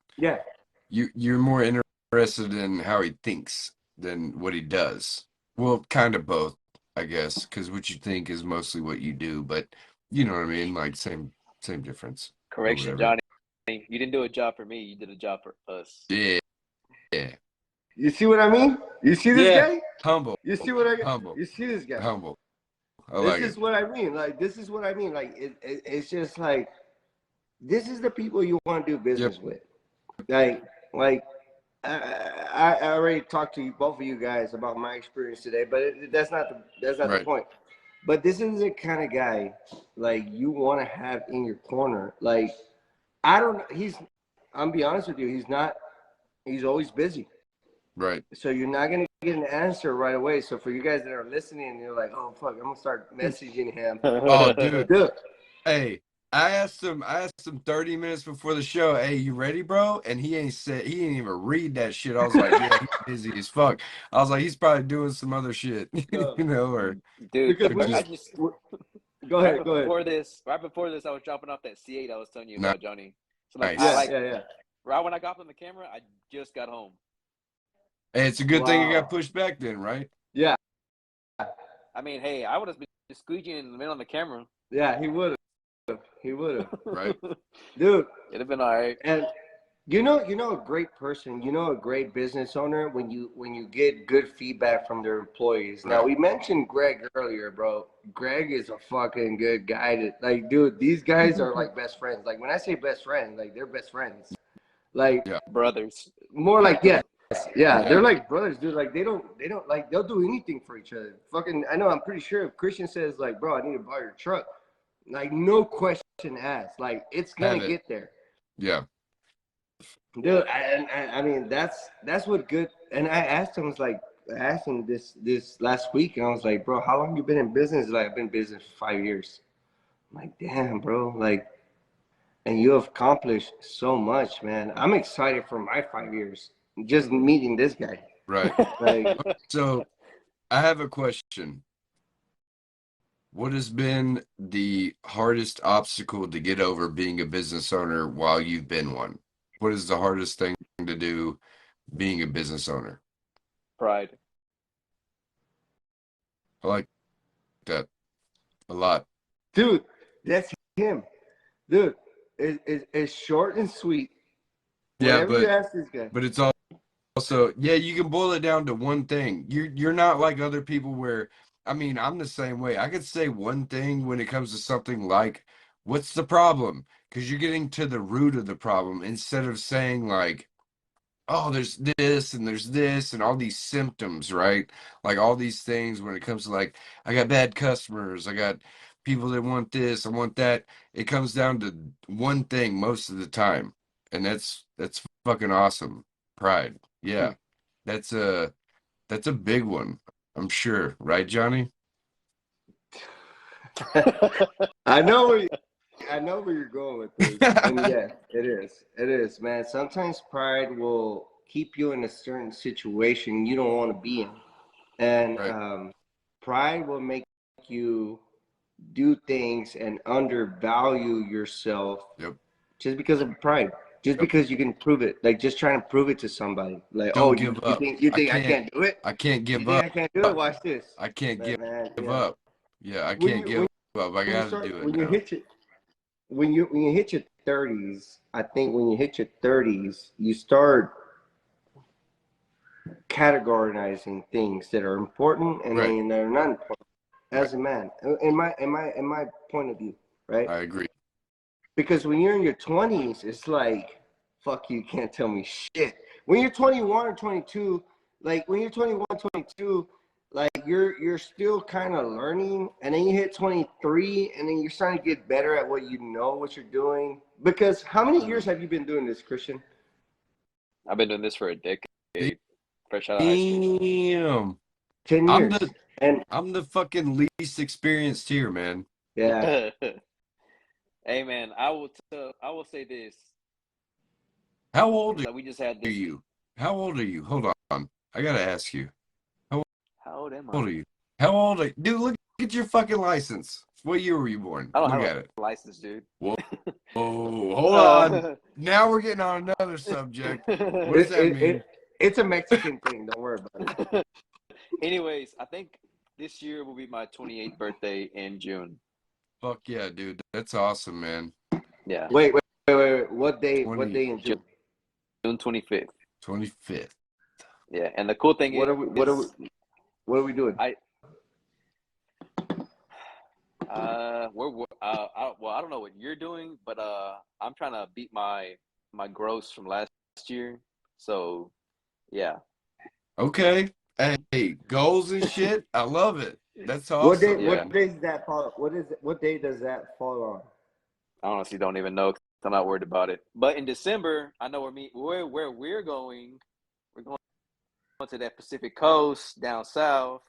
you're more interested in how he thinks than what he does. Well, kind of both, I guess, because what you think is mostly what you do, but you know what I mean? Like, same difference. Correction, Johnny. You didn't do a job for me. You did a job for us. Yeah. You see what I mean? You see this guy? Humble. You see what I Humble. You see this guy? Humble. This is what I mean. Like, this is what I mean. Like, it's just like, this is the people you want to do business with. Like I already talked to both of you guys about my experience today, but that's not the point. But this is the kind of guy like you want to have in your corner. Like, I'm be honest with you, he's always busy. Right. So you're not gonna get an answer right away. So for you guys that are listening and you're like, oh fuck, I'm gonna start messaging him. Oh, dude. Hey, I asked him 30 minutes before the show, hey, you ready, bro? And he ain't even read that shit. I was like, yeah, he's busy as fuck. I was like, he's probably doing some other shit, you know, or dude. Go ahead. Right before this, I was dropping off that C8 I was telling you about, Johnny. So like, right when I got on the camera, I just got home. Hey, it's a good thing it got pushed back then, right? Yeah. I mean, hey, I would have been squeegeeing in the middle of the camera. Yeah, he would have. Right. Dude. It'd have been all right. You know, a great person, a great business owner when you get good feedback from their employees. Now, we mentioned Greg earlier, bro. Greg is a fucking good guy. Like, dude, these guys are like best friends. Like, when I say best friends, like they're best friends. Like brothers. More like yeah, they're like brothers, dude. Like they don't like they'll do anything for each other. Fucking, I know. I'm pretty sure if Christian says like, bro, I need to buy your truck, like no question asked. Like it's gonna get there. Yeah. Dude, I mean that's what good. And I asked him, this last week, and I was like, bro, how long you been in business? Like, I've been in business for 5 years. I'm like, damn, bro, like, and you have accomplished so much, man. I'm excited for my 5 years just meeting this guy. Right. Like, so I have a question. What has been the hardest obstacle to get over being a business owner while you've been one? What is the hardest thing to do being a business owner? Pride. I like that a lot. Dude, that's him. Dude, it's short and sweet. Whatever you ask this guy. But it's also, yeah, you can boil it down to one thing. You're not like other people where, I mean, I'm the same way. I could say one thing when it comes to something like, what's the problem? Because you're getting to the root of the problem instead of saying like, oh, there's this and there's this and all these symptoms, right? Like all these things when it comes to like, I got bad customers, I got people that want this, I want that. It comes down to one thing most of the time. And that's fucking awesome. Pride. Yeah. That's a big one, I'm sure. Right, Johnny? I know where you're going with this. And yeah, it is. It is, man. Sometimes pride will keep you in a certain situation you don't want to be in. And pride will make you do things and undervalue yourself just because of pride. Just because you can prove it. Like just trying to prove it to somebody. Like, Don't give up. You think I can't do it? I can't give you up. Think I can't do it? Watch this. I can't give up. Yeah, I can't give up. I gotta do it. When you hit your 30s, I think when you hit your 30s, you start categorizing things that are important and then that are not important as a man. In my point of view, right? I agree. Because when you're in your 20s, it's like, fuck you can't tell me shit. When you're 21 or 22, like when you're 21, 22, like you're still kind of learning, and then you hit 23 and then you're starting to get better at what you're doing. Because how many years have you been doing this, Christian? I've been doing this for a decade. Fresh out of high school. Damn. 10 years. I'm the fucking least experienced here, man. Yeah. Hey man, I will say this. How old are we just had this. you? How old are you? Hold on. I gotta ask you. How old am I? How old are you? How old are you? Dude, look at your fucking license. What year were you born? I don't look have at a license, dude. Whoa. Hold on. Now we're getting on another subject. What does that mean? It's a Mexican thing. Don't worry about it. Anyways, I think this year will be my 28th birthday in June. Fuck yeah, dude. That's awesome, man. Yeah. Wait. What day in June? June 25th. 25th. Yeah, and the cool thing what are we doing? I don't know what you're doing, but I'm trying to beat my gross from last year. So, yeah. Okay. Hey, goals and shit. I love it. That's awesome. What day does that fall? What day does that fall on? I honestly don't even know. I'm not worried about it. But in December, I know where we're going. We're going to that Pacific Coast down south.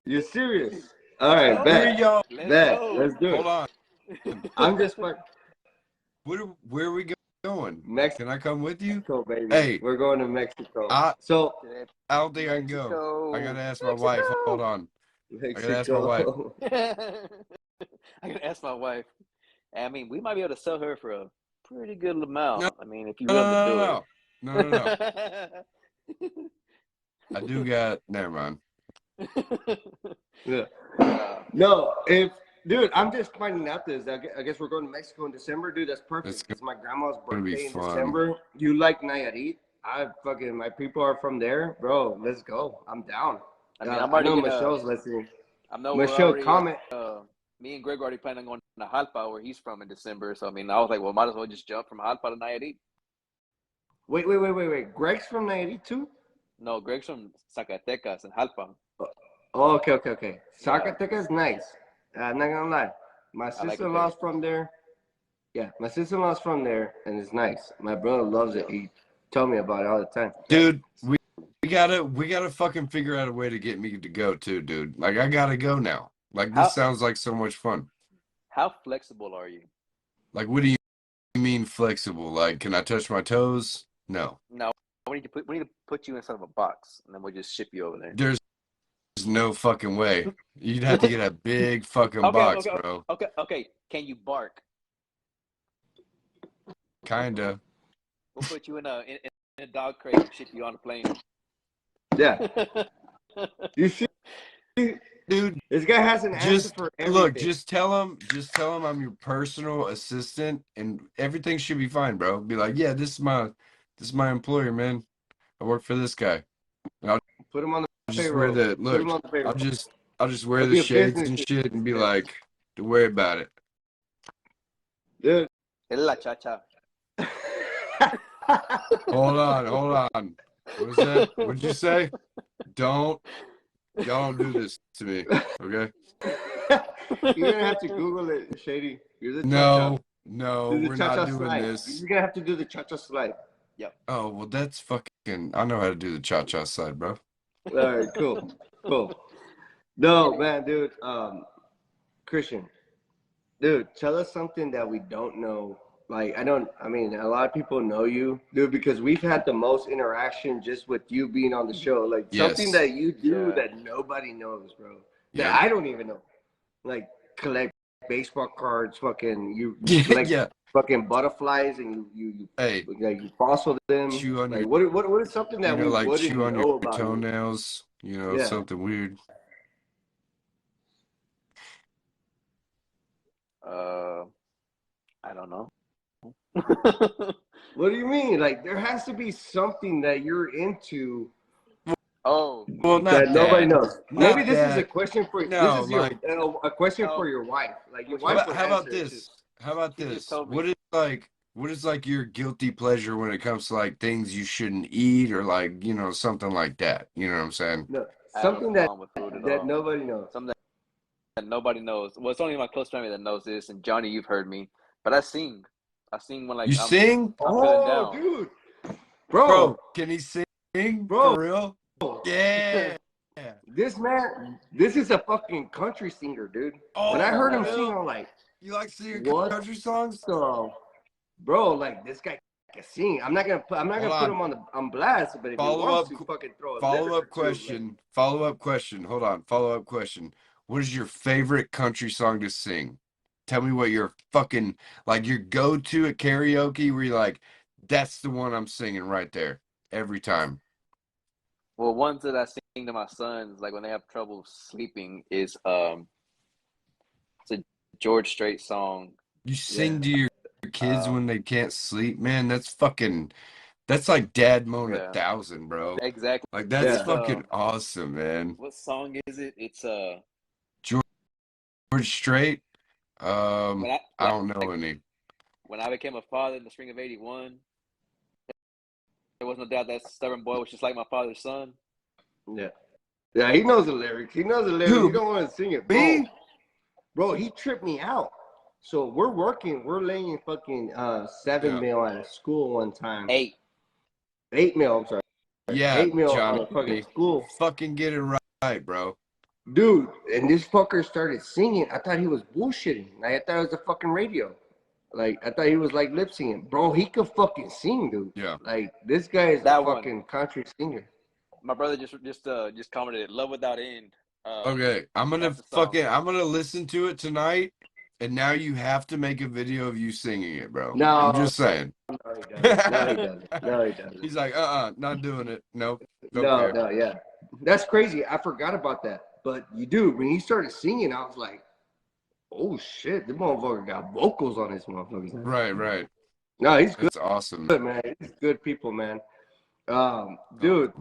You're serious? All right, bet. Let's do it. Hold on. I'm just like, where are we going? Mexico. Can I come with you? Mexico, baby. Hey, we're going to Mexico. I don't think I can go. I gotta ask my wife. Hold on. Mexico. I gotta ask my wife. I gotta ask my wife. I mean, we might be able to sell her for a pretty good amount. No, I mean, if you willing to do it. No. I do got. Never mind. Yeah. No, dude, I'm just finding out this. I guess we're going to Mexico in December, dude. That's perfect. It's my grandma's birthday in December. You like Nayarit? My people are from there, bro. Let's go. I'm down. I mean, I know Michelle's listening. I know Michelle, we're already, comment. Me and Greg already planning on going to Jalpa, where he's from, in December. So I mean, I was like, well, might as well just jump from Jalpa to Nayarit. Wait. Greg's from Nayarit too? No, Greg's from Zacatecas and Jalpa. Oh, okay. Zacatecas is nice. I'm not gonna lie. My sister-in-law's from there. Yeah, my sister-in-law's from there, and it's nice. My brother loves it. He told me about it all the time. Dude, we gotta fucking figure out a way to get me to go too, dude. Like, I gotta go now. Like, this sounds like so much fun. How flexible are you? Like, what do you mean flexible? Like, can I touch my toes? No. No. We need to put you inside of a box, and then we'll just ship you over there. There's no fucking way. You'd have to get a big fucking box, bro. Okay. Can you bark? Kinda. We'll put you in a dog crate and ship you on a plane. Yeah. You see, dude, this guy has an answer for everything. Look, just tell him I'm your personal assistant, and everything should be fine, bro. Be like, yeah, this is my employer, man. I work for this guy. And I'll put him on the just payroll. wear I'll just wear the shades and shit and be like, don't worry about it. Dude. Es la chacha. Hold on. What was that? What'd you say? Y'all don't do this to me, okay? You're gonna have to Google it, Shady. You're the no, we're not doing slide. this. You're gonna have to do the cha-cha slide. Yep. Oh, well, that's fucking. I know how to do the cha-cha slide, bro. All right, cool. No, man, dude. Christian, dude, tell us something that we don't know. Like, I mean, a lot of people know you, dude, because we've had the most interaction just with you being on the show. Like, something that you do that nobody knows, bro. That I don't even know. Like, collect baseball cards, fucking, you collect fucking butterflies, and you fossil them. Chew on like, what is something that we like wouldn't chew on know your about toenails, something weird. I don't know. What do you mean? Like, there has to be something that you're into. Oh, well, that nobody knows. Maybe this is a question for no, this is a question for your wife. Like, your wife. How about this? What is like your guilty pleasure when it comes to like things you shouldn't eat or like something like that? You know what I'm saying? No, something that nobody knows. Something that nobody knows. Well, it's only my close family that knows this. And Johnny, you've heard me, but I sing when like you sing. I'm feeling down. Dude, bro, can he sing, bro? For real? Yeah. This man, this is a fucking country singer, dude. Oh, when I heard him sing, I'm like, you like singing country songs? So, bro, like, this guy can sing. I'm not gonna put him on blast, but if he wants to fucking throw a follow-up question. Hold on. Follow-up question. What is your favorite country song to sing? Tell me what your fucking, like, your go-to at karaoke where you're like, that's the one I'm singing right there every time. Well, ones that I sing to my sons, like when they have trouble sleeping, is it's a George Strait song. You sing to your kids when they can't sleep, man. That's like Dad Moan 1,000, bro. Exactly. Like, that's fucking awesome, man. What song is it? It's George Strait. I don't know any. When I became a father in the spring of '81, there was no doubt that stubborn boy was just like my father's son. Yeah, he knows the lyrics. Dude, you don't want to sing it, bro. He tripped me out. So we're laying fucking 7 mil at a school one time. 8 mil, I'm sorry. Yeah, 8 mil Johnny, at a fucking school. Fucking get it right, bro. Dude, and this fucker started singing. I thought he was bullshitting. Like, I thought it was a fucking radio. Like, I thought he was like lip singing. Bro, he could fucking sing, dude. Yeah. Like, this guy is a fucking country singer. My brother just commented, "Love Without End." Okay, I'm gonna listen to it tonight, and now you have to make a video of you singing it, bro. No, I'm just saying. No, he doesn't. He's like, not doing it. Nope. No, yeah. That's crazy. I forgot about that. But you do. When you started singing, I was like, oh shit, the motherfucker got vocals on his motherfucker. Right. No, he's good. That's awesome. Good, man. He's good people, man. Dude,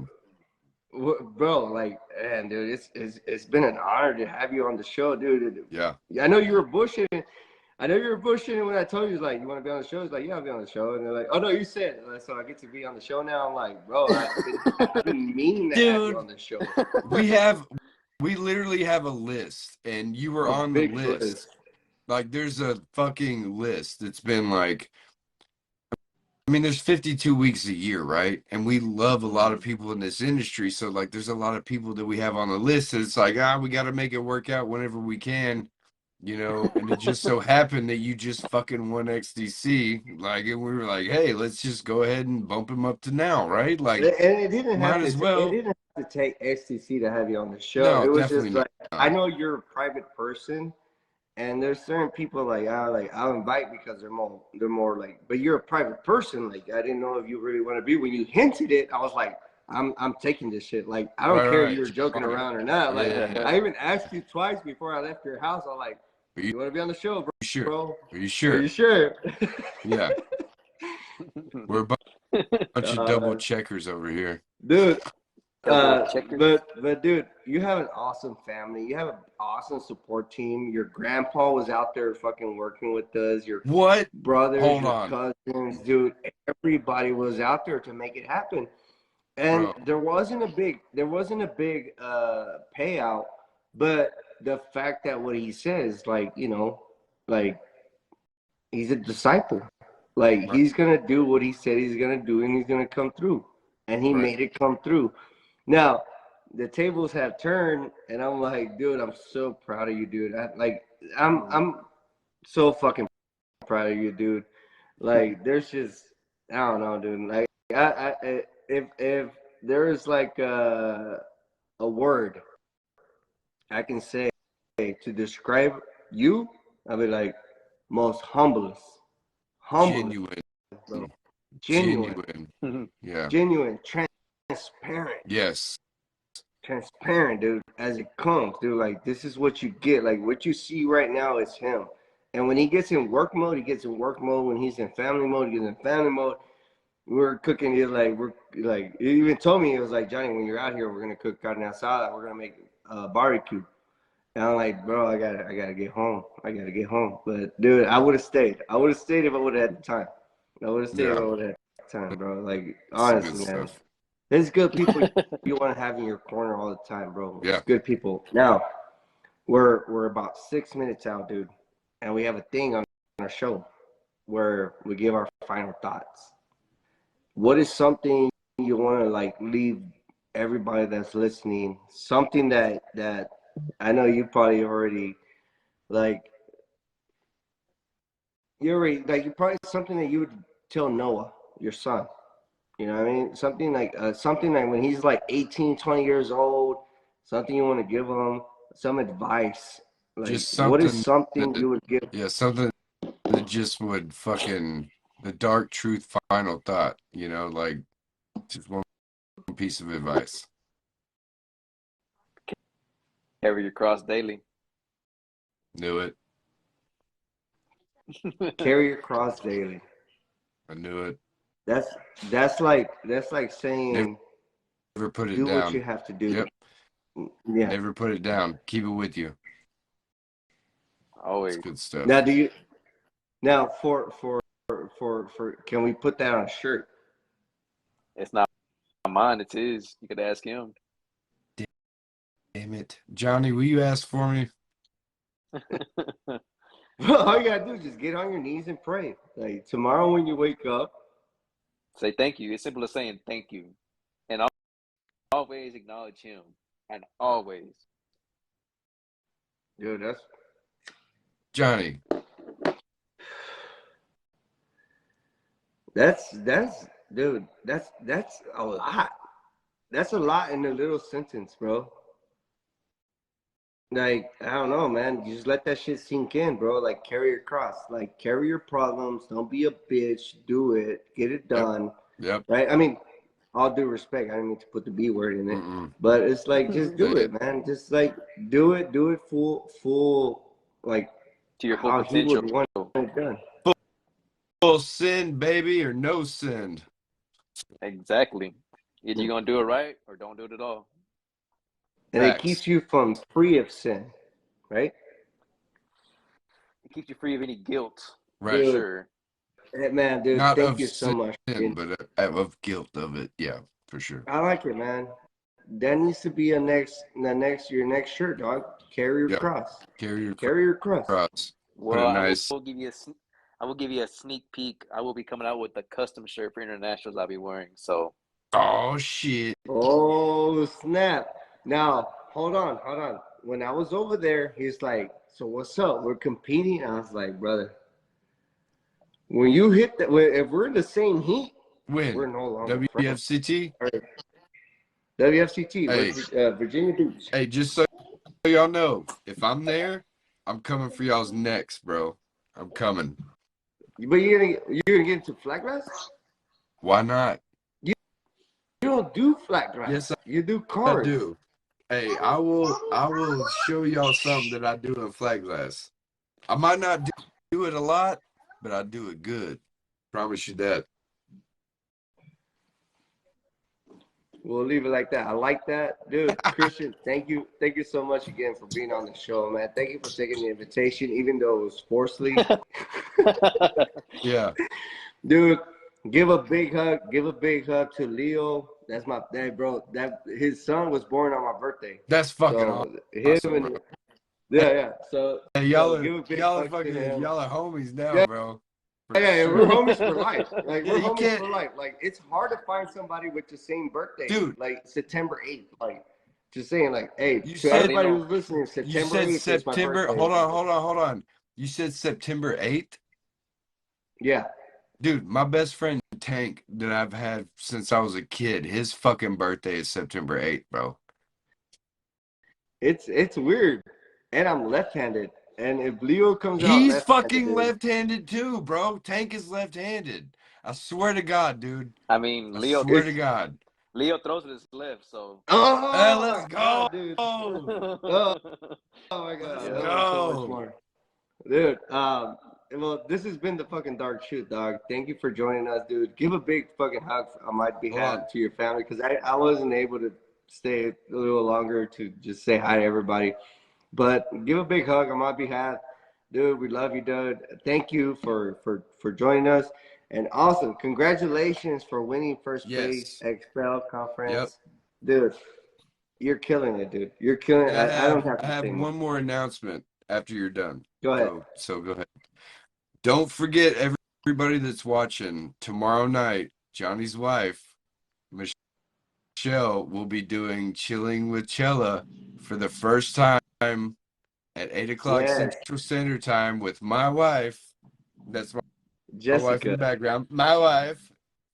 bro, like, man, dude, it's been an honor to have you on the show, dude. Yeah. I know you were bullshitting. When I told you, like, you want to be on the show? It's like, yeah, I'll be on the show. And they're like, oh, no, you said, so I get to be on the show now. I'm like, bro, I've been meaning to have you on the show. We literally have a list, and you were on the list. Like, there's a fucking list. It's been like, I mean, there's 52 weeks a year, right? And we love a lot of people in this industry. So, like, there's a lot of people that we have on the list. And it's like, we got to make it work out whenever we can, you know? And it just so happened that you just fucking won XDC. Like, and we were like, hey, let's just go ahead and bump him up to now, right? Like, and it didn't might as well. It didn't have to take XTC to have you on the show. No, it was definitely just like, not. I know you're a private person. And there's certain people I'll invite because they're more like, but you're a private person. Like, I didn't know if you really want to be. When you hinted it, I was like, I'm taking this shit. Like, I don't care if you were joking around or not. Like, I even asked you twice before I left your house. I was like, you want to be on the show, bro? Sure. Are you sure? Are you sure? Yeah. We're a bunch of double checkers over here, dude. But dude, you have an awesome family. You have an awesome support team. Your grandpa was out there fucking working with us. Your brothers, cousins, dude. Everybody was out there to make it happen. And there wasn't a big payout, but the fact that what he says, like, you know, like, he's a disciple. Like, he's gonna do what he said he's gonna do, and he's gonna come through. And he made it come through. Now, the tables have turned, and I'm like, dude, I'm so proud of you, dude. I'm so fucking proud of you, dude. Like, there's just, I don't know, dude. Like, if there is like a word I can say to describe you, I'll be like, most humblest. Genuine. Bro. Yeah. Genuine. Transparent. Yes. Transparent, dude, as it comes, dude. Like, this is what you get. Like, what you see right now is him. And when he gets in work mode, he gets in work mode. When he's in family mode, he gets in family mode. We're cooking. He even told me, it was like, Johnny, when you're out here, we're gonna cook carne asada. We're gonna make barbecue. And I'm like, bro, I gotta get home. But dude, I would have stayed. If I would have had the time. I would have stayed if I would have had the time, bro. Like, honestly, man. There's good people you want to have in your corner all the time, bro. It's good people. Now, we're about 6 minutes out, dude, and we have a thing on our show where we give our final thoughts. What is something you want to, like, leave everybody that's listening? Something that I know you probably already, like, something that you would tell Noah, your son. You know what I mean? Something like when he's like 18, 20 years old, something you want to give him, some advice. Like, just what is something you would give? Yeah, something that just would fucking, the dark truth final thought, you know, like, just one piece of advice. Carry your cross daily. Knew it. Carry your cross daily. I knew it. That's like saying, never put it do down. What you have to do. Yep. Yeah. Never put it down. Keep it with you. Always. That's good stuff. Now for can we put that on a shirt? It's not mine, it's his. You could ask him. Damn it. Johnny, will you ask for me? All you gotta do is just get on your knees and pray. Like, tomorrow when you wake up, say thank you. It's simple as saying thank you. And always acknowledge him. And always. Dude, that's Johnny. That's dude, that's a lot. That's a lot in a little sentence, bro. Like, I don't know, man. You just let that shit sink in, bro. Like, carry your cross. Like, carry your problems. Don't be a bitch. Do it. Get it done. Yep. Right? I mean, all due respect. I didn't mean to put the B word in it. But it's like, just do it, man. Just, like, do it. Do it full, like, to your full how he potential. would want it done. Full send, baby, or no send. Exactly. Either you're gonna do it right or don't do it at all. And it keeps you from free of sin, right? It keeps you free of any guilt. Right. Dude, Sure. man, dude, Not thank of you so sin, much. but of guilt of it. Yeah, for sure. I like it, man. That needs to be your next shirt, dog. Carry your cross. Carry your cross. Well, I nice. will give you a sneak peek. I will be coming out with a custom shirt for internationals I'll be wearing. So. Oh shit. Oh snap! Now hold on. When I was over there, he's like, "So what's up? We're competing." I was like, "Brother, when you hit that, if we're in the same heat, we're no longer WFCT. WFCT, Hey, Virginia Beach. Hey, just so y'all know, if I'm there, I'm coming for y'all's necks, bro. I'm coming. But you're gonna get into flat grass? Why not? You don't do flat grass. Yes, you do cars. I do. Hey, I will show y'all something that I do in flat glass. I might not do it a lot, but I do it good. Promise you that. We'll leave it like that. I like that. Dude, Christian, thank you. Thank you so much again for being on the show, man. Thank you for taking the invitation, even though it was forcefully. Yeah. Dude, give a big hug. Give a big hug to Leo. That's my dad, bro. That his son was born on my birthday. That's fucking awesome, yeah. So hey, y'all are homies now, bro. Yeah, we're homies for life. Like we're homies for life. Like it's hard to find somebody with the same birthday, dude. Like September 8th. Like just saying, like, hey, you to said, everybody who's listening, September 8th you said September. Is my birthday. Hold on. You said September 8th. Yeah, dude. My best friend Tank that I've had since I was a kid. His fucking birthday is September 8th, bro. It's weird, and I'm left-handed. And if Leo comes out, he's fucking left-handed too, bro. Tank is left-handed. I swear to God, dude. I mean, Leo. Swear to God. Leo throws with his left, so. Oh, let's go, God, dude. Oh my God, that was so much more, dude. Well, this has been the fucking Dark Shoot, dog. Thank you for joining us, dude. Give a big fucking hug on my behalf to your family, because I wasn't able to stay a little longer to just say hi to everybody. But give a big hug on my behalf, dude. We love you, dude. Thank you for joining us, and also congratulations for winning first place XPEL conference, dude. You're killing it, dude. You're killing it. I don't have to say more. One more announcement after you're done. Go ahead. Go ahead. Don't forget, everybody that's watching, tomorrow night, Johnny's wife, Michelle, will be doing Chilling with Chella for the first time at 8 o'clock Central Standard Time with my wife. That's my wife in the background. My wife,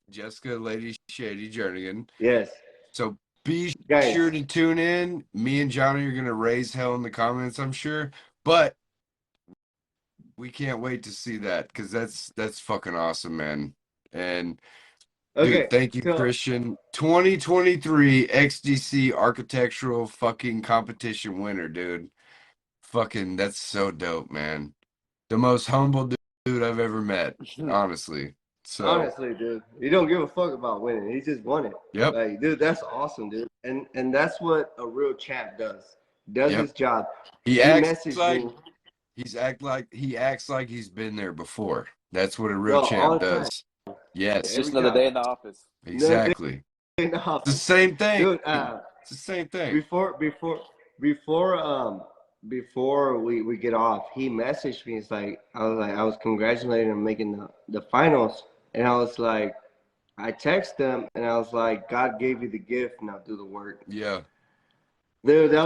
Jessica Lady Shady Jernigan. Yes. So be sure to tune in. Me and Johnny are going to raise hell in the comments, I'm sure. But we can't wait to see that, because that's fucking awesome, man. And dude, thank you, Christian. 2023 XDC Architectural fucking competition winner, dude. Fucking, that's so dope, man. The most humble dude I've ever met, honestly. So honestly, dude, he don't give a fuck about winning. He just won it. Yep. Like, dude, that's awesome, dude. And that's what a real champ does. Does his job. He acts like he's been there before. That's what a real champ does. Yes. It's just another day in the office. Exactly. In the office. It's the same thing. Dude, it's the same thing. Before we get off, he messaged me. It's like I was congratulating him making the finals, and I was like, I texted him and I was like, God gave you the gift, now do the work. Yeah. Dude, that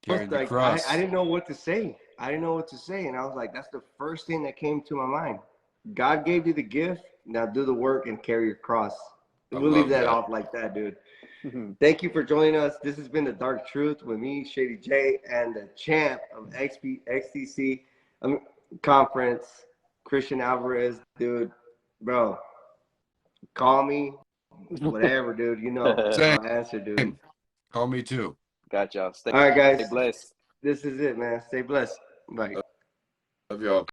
was like, I didn't know what to say. And I was like, that's the first thing that came to my mind. God gave you the gift, now do the work and carry your cross. We'll leave that off like that, dude. Thank you for joining us. This has been The Dark Truth with me, Shady J, and the champ of XTC conference, Christian Alvarez. Dude, bro, call me, whatever, dude. You know, I'll answer, dude. Call me too. Got y'all. All right, guys. Stay blessed. This is it, man. Stay blessed. Bye. Love y'all.